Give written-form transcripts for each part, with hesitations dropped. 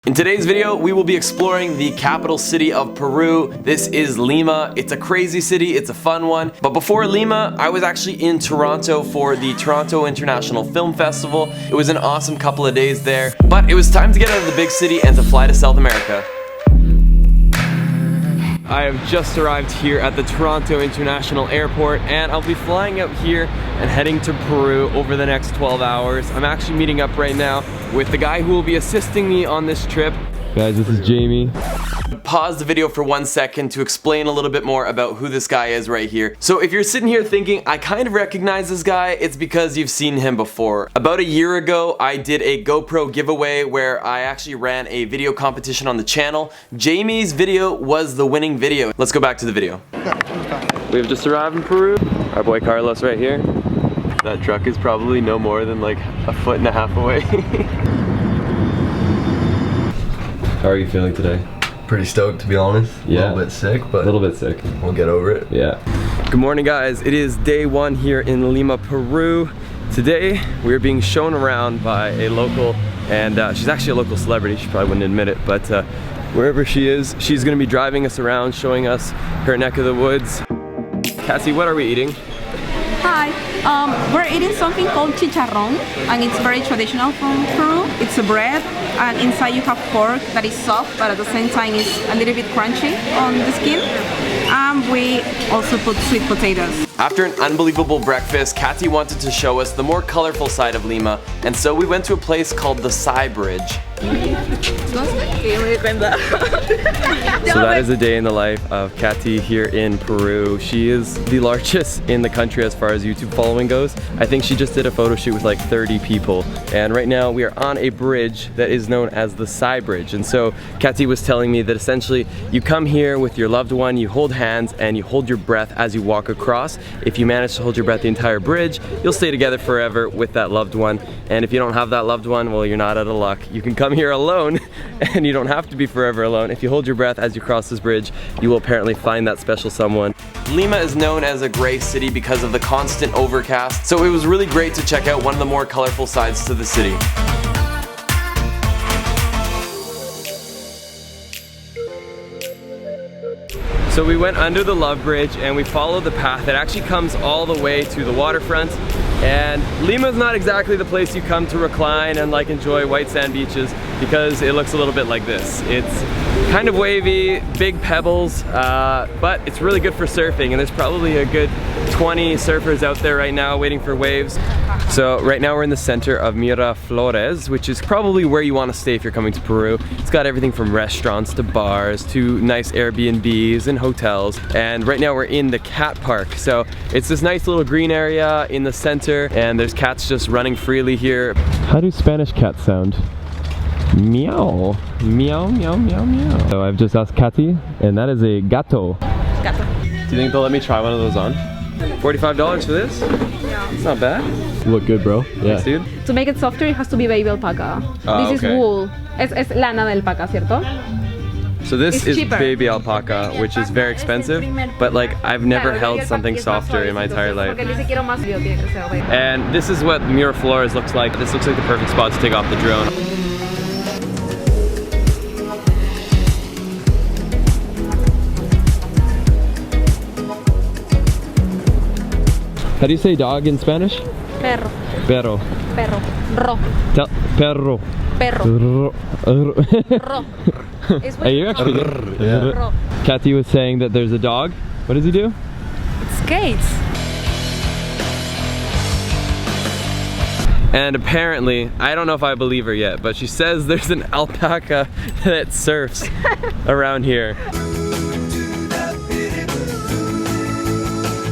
In today's video, we will be exploring the capital city of Peru. This is Lima. It's a crazy city, it's a fun one. But before Lima, I was actually in Toronto for the Toronto International Film Festival. It was an awesome couple of days there. But it was time to get out of the big city and to fly to South America. I have just arrived here at the Toronto International Airport and I'll be flying out here and heading to Peru over the next 12 hours. I'm actually meeting up right now with the guy who will be assisting me on this trip. Guys, this is Jamie. Pause the video for 1 second to explain a little bit more about who this guy is right here. So if you're sitting here thinking, I kind of recognize this guy, it's because you've seen him before. About a year ago, I did a GoPro giveaway where I actually ran a video competition on the channel. Jamie's video was the winning video. Let's go back to the video. We have just arrived in Peru. Our boy Carlos right here. That truck is probably no more than like a foot and a half away. How are you feeling today? Pretty stoked, to be honest. Yeah. A little bit sick, but a little bit sick. We'll get over it. Yeah. Good morning, guys. It is day one here in Lima, Peru. Today we are being shown around by a local, and she's actually a local celebrity. She probably wouldn't admit it, but wherever she is, she's gonna be driving us around, showing us her neck of the woods. Cassie, what are we eating? Hi, we're eating something called chicharrón, and it's very traditional from Peru. It's a bread, and inside you have pork that is soft, but at the same time is a little bit crunchy on the skin. And we also put sweet potatoes. After an unbelievable breakfast, Katy wanted to show us the more colorful side of Lima, and so we went to a place called the Sept Bridge. So that is a day in the life of Katy here in Peru. She is the largest in the country as far as YouTube following goes. I think she just did a photo shoot with like 30 people. And right now we are on a bridge that is known as the Sept Bridge. And so Katy was telling me that essentially you come here with your loved one, you hold hands and you hold your breath as you walk across. If you manage to hold your breath the entire bridge, you'll stay together forever with that loved one. And if you don't have that loved one, well, you're not out of luck. You can come here alone and you don't have to be forever alone. If you hold your breath as you cross this bridge, you will apparently find that special someone. Lima is known as a gray city because of the constant overcast, so it was really great to check out one of the more colorful sides to the city. So we went under the Love Bridge and we followed the path that actually comes all the way to the waterfront. And Lima's not exactly the place you come to recline and like enjoy white sand beaches because it looks a little bit like this. It's kind of wavy, big pebbles, but it's really good for surfing, and there's probably a good 20 surfers out there right now waiting for waves. So right now we're in the center of Miraflores, which is probably where you want to stay if you're coming to Peru. It's got everything from restaurants to bars to nice Airbnbs and hotels. And right now we're in the cat park. So it's this nice little green area in the center and there's cats just running freely here. How do Spanish cats sound? Meow. Meow, meow, meow, meow. So I've just asked Katy, and that is a gato. Gato. Do you think they'll let me try one of those on? $45 for this? Yeah. It's not bad. You look good, bro. Yeah. Thanks, dude. To make it softer, it has to be baby alpaca. This is wool. Es lana de alpaca, ¿cierto? So this It's is cheaper. baby alpaca, which is very expensive, but like I've never held something softer in my entire life. And this is what Miraflores looks like. This looks like the perfect spot to take off the drone. How do you say dog in Spanish? Perro. Perro. Perro. Ro. Perro. Perro. Ro. Are you actually good? Yeah. Ro. Katy was saying that there's a dog. What does he do? It skates. And apparently, I don't know if I believe her yet, but she says there's an alpaca that surfs around here.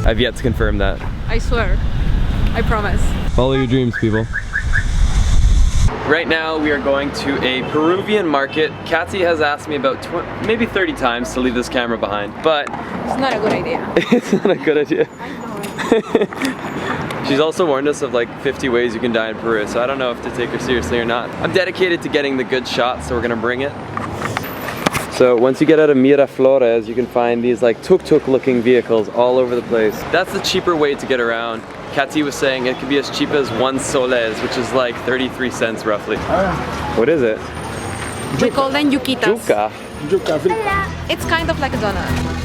I've yet to confirm that. I swear. I promise. Follow your dreams, people. Right now we are going to a Peruvian market. Katy has asked me about maybe 30 times to leave this camera behind, but It's not a good idea. it's not a good idea. I know it. She's also warned us of like 50 ways you can die in Peru, so I don't know if to take her seriously or not. I'm dedicated to getting the good shots, so we're gonna bring it. So once you get out of Miraflores, you can find these like tuk-tuk looking vehicles all over the place. That's the cheaper way to get around. Katy was saying it could be as cheap as 1 soles, which is like 33 cents roughly. What is it? We call them yuquitas. Yuca. It's kind of like a donut.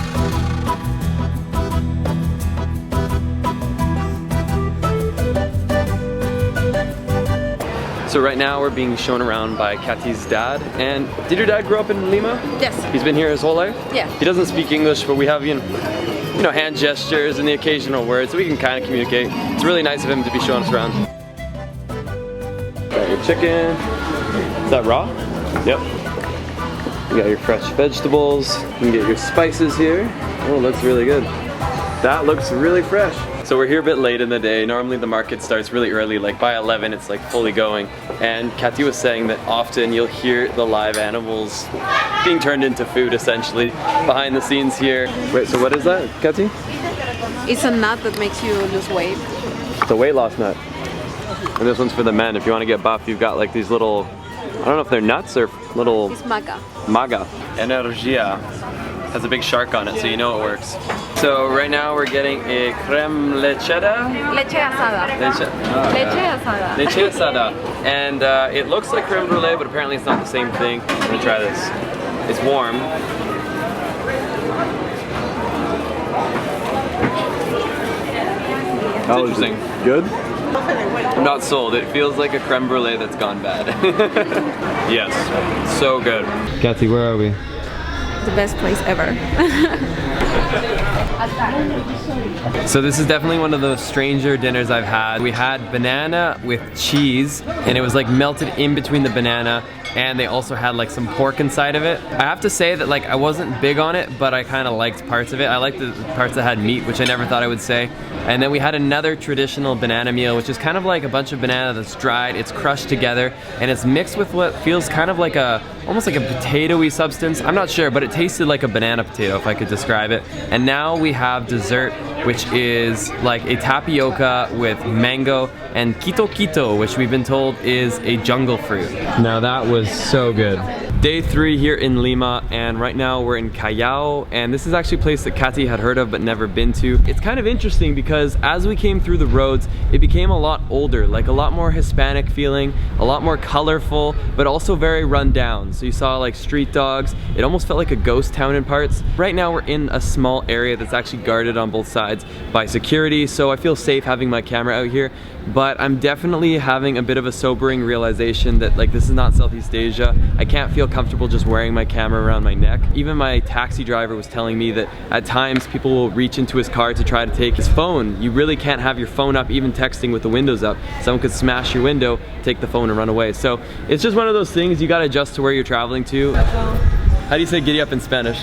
So right now we're being shown around by Kathy's dad. And did your dad grow up in Lima? Yes. He's been here his whole life? Yeah. He doesn't speak English, but we have, you know, hand gestures and the occasional words, so we can kind of communicate. It's really nice of him to be showing us around. Got your chicken. Is that raw? Yep. You got your fresh vegetables. You can get your spices here. Oh, it looks really good. That looks really fresh. So we're here a bit late in the day. Normally the market starts really early, like by 11 it's like fully going. And Kathy was saying that often you'll hear the live animals being turned into food essentially behind the scenes here. Wait, so what is that, Kathy? It's a nut that makes you lose weight. It's a weight loss nut. And this one's for the men. If you want to get buff, you've got like these little, I don't know if they're nuts or little... It's maga. Maga. Energia. Has a big shark on it, so you know it works. So right now we're getting a creme lechada. Leche asada. Leche asada. Leche asada. And it looks like creme brulee, but apparently it's not the same thing. Let me try this. It's warm. It's interesting. Good? I'm not sold. It feels like a creme brulee that's gone bad. Yes, so good. Kathy, where are we? The best place ever. So this is definitely one of the stranger dinners I've had. We had banana with cheese, and it was like melted in between the banana, and they also had like some pork inside of it. I have to say that like I wasn't big on it, but I kind of liked parts of it. I liked the parts that had meat, which I never thought I would say. And then we had another traditional banana meal, which is kind of like a bunch of banana that's dried, it's crushed together, and it's mixed with what feels kind of like almost like a potato-y substance. I'm not sure, but it tasted like a banana potato, if I could describe it. And now we have dessert, which is like a tapioca with mango and quito quito, which we've been told is a jungle fruit. Now that was so good. Day 3 here in Lima, and right now we're in Kayal, and this is actually a place that Kathy had heard of but never been to. It's kind of interesting because as we came through the roads, it became a lot older, like a lot more Hispanic feeling, a lot more colorful, but also very run down. So you saw like street dogs. It almost felt like a ghost town in parts. Right now we're in a small area that's actually guarded on both sides by security, so I feel safe having my camera out here. But I'm definitely having a bit of a sobering realization that like this is not Southeast Asia. I can't feel comfortable just wearing my camera around my neck. Even my taxi driver was telling me that at times people will reach into his car to try to take his phone. You really can't have your phone up, even texting with the windows up. Someone could smash your window, take the phone and run away. So it's just one of those things, you gotta adjust to where you're traveling to. How do you say giddy up in Spanish?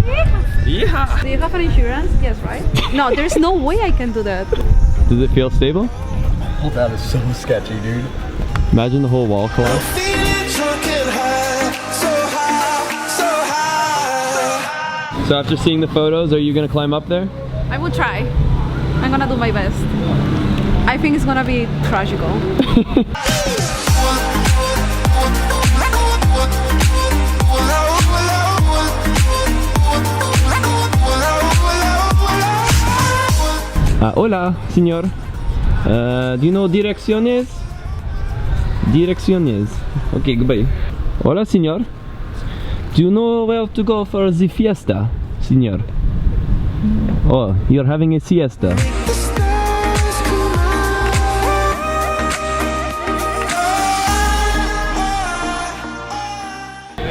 Yeah. Do you have an insurance? Yes, right? No, there's no way I can do that. Does it feel stable? Oh, that is so sketchy, dude. Imagine the whole wall collapse. So after seeing the photos, are you gonna climb up there? I will try. I'm gonna do my best. I think it's gonna be tragical. Hola, señor. Do you know direcciones? Direcciones. Okay, goodbye. Hola, señor. Do you know where to go for the fiesta, señor? Oh, you're having a siesta.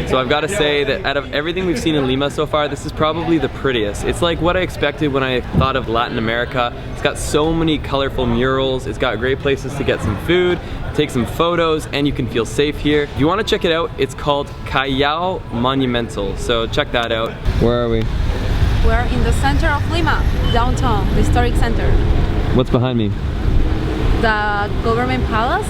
So I've got to say that out of everything we've seen in Lima so far, this is probably the prettiest. It's like what I expected when I thought of Latin America. It's got so many colorful murals. It's got great places to get some food, take some photos, and you can feel safe here. If you want to check it out, it's called Kayal Monumental. So check that out. Where are we? We're in the center of Lima, downtown, the historic center. What's behind me? The government palace.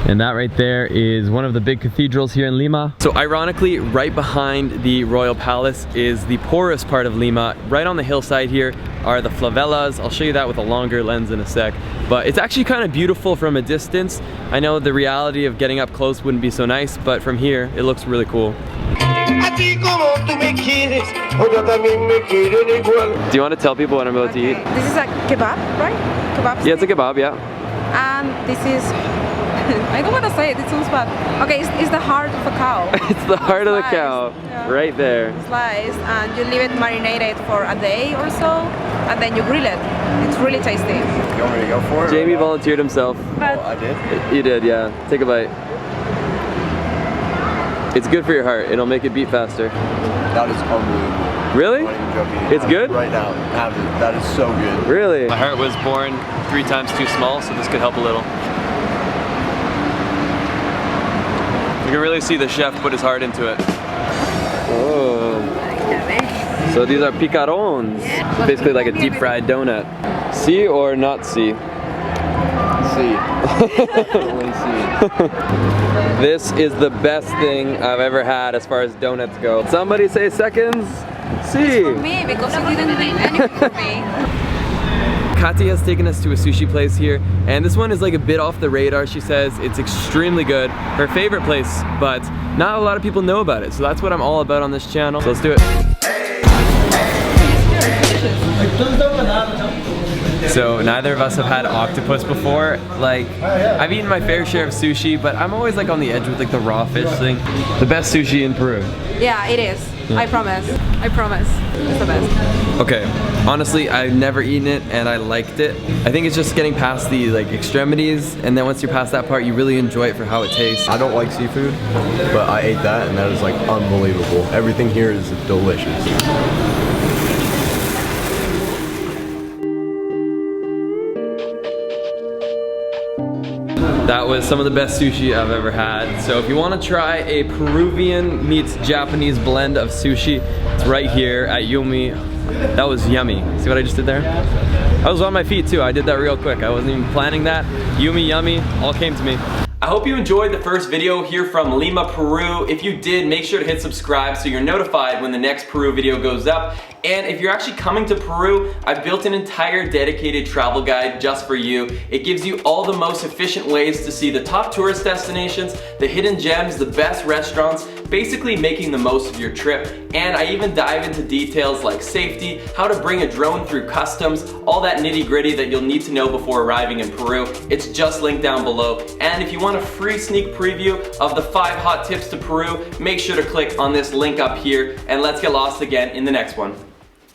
And that right there is one of the big cathedrals here in Lima. So ironically, right behind the Royal Palace is the poorest part of Lima. Right on the hillside here are the favelas. I'll show you that with a longer lens in a sec. But it's actually kind of beautiful from a distance. I know the reality of getting up close wouldn't be so nice, but from here, it looks really cool. Do you want to tell people what I'm about to eat? This is a kebab, right? Kebab. Yeah, it's a kebab, yeah. And this is I don't want to say it, it sounds bad. Okay, it's the heart of a cow. It's the heart of the Sliced, cow, yeah. right there. Sliced, and you leave it marinated for a day or so, and then you grill it. It's really tasty. You want me to go for it? Jamie volunteered himself. But Oh, I did? You did, yeah. Take a bite. It's good for your heart. It'll make it beat faster. That is unbelievable. Really? I'm not even joking. It's good? Right now. Have it. That is so good. Really? My heart was born 3 times too small, so this could help a little. You can really see the chef put his heart into it. Oh. So these are picarons. It's basically like a deep fried donut. See or not see? See. Only see. This is the best thing I've ever had as far as donuts go. Somebody say seconds. See. for me, because you didn't do anything for me. Kati has taken us to a sushi place here, and this one is like a bit off the radar. She says it's extremely good, her favorite place, but not a lot of people know about it. So that's what I'm all about on this channel. So let's do it. So neither of us have had octopus before. Like, I've eaten my fair share of sushi, but I'm always like on the edge with like the raw fish thing. The best sushi in Peru. Yeah, it is. I promise. I promise. It's the best. Okay, honestly, I've never eaten it and I liked it. I think it's just getting past the like extremities, and then once you're past that part, you really enjoy it for how it tastes. I don't like seafood, but I ate that and that is like unbelievable. Everything here is delicious. That was some of the best sushi I've ever had. So if you want to try a Peruvian meets Japanese blend of sushi, it's right here at Yumi. That was yummy. See what I just did there? I was on my feet too. I did that real quick. I wasn't even planning that. Yumi, yummy, all came to me. I hope you enjoyed the first video here from Lima, Peru. If you did, make sure to hit subscribe so you're notified when the next Peru video goes up. And if you're actually coming to Peru, I've built an entire dedicated travel guide just for you. It gives you all the most efficient ways to see the top tourist destinations, the hidden gems, the best restaurants, basically making the most of your trip. And I even dive into details like safety, how to bring a drone through customs, all that nitty-gritty that you'll need to know before arriving in Peru. It's just linked down below. And if you want a free sneak preview of the 5 hot tips to Peru, make sure to click on this link up here, and let's get lost again in the next one.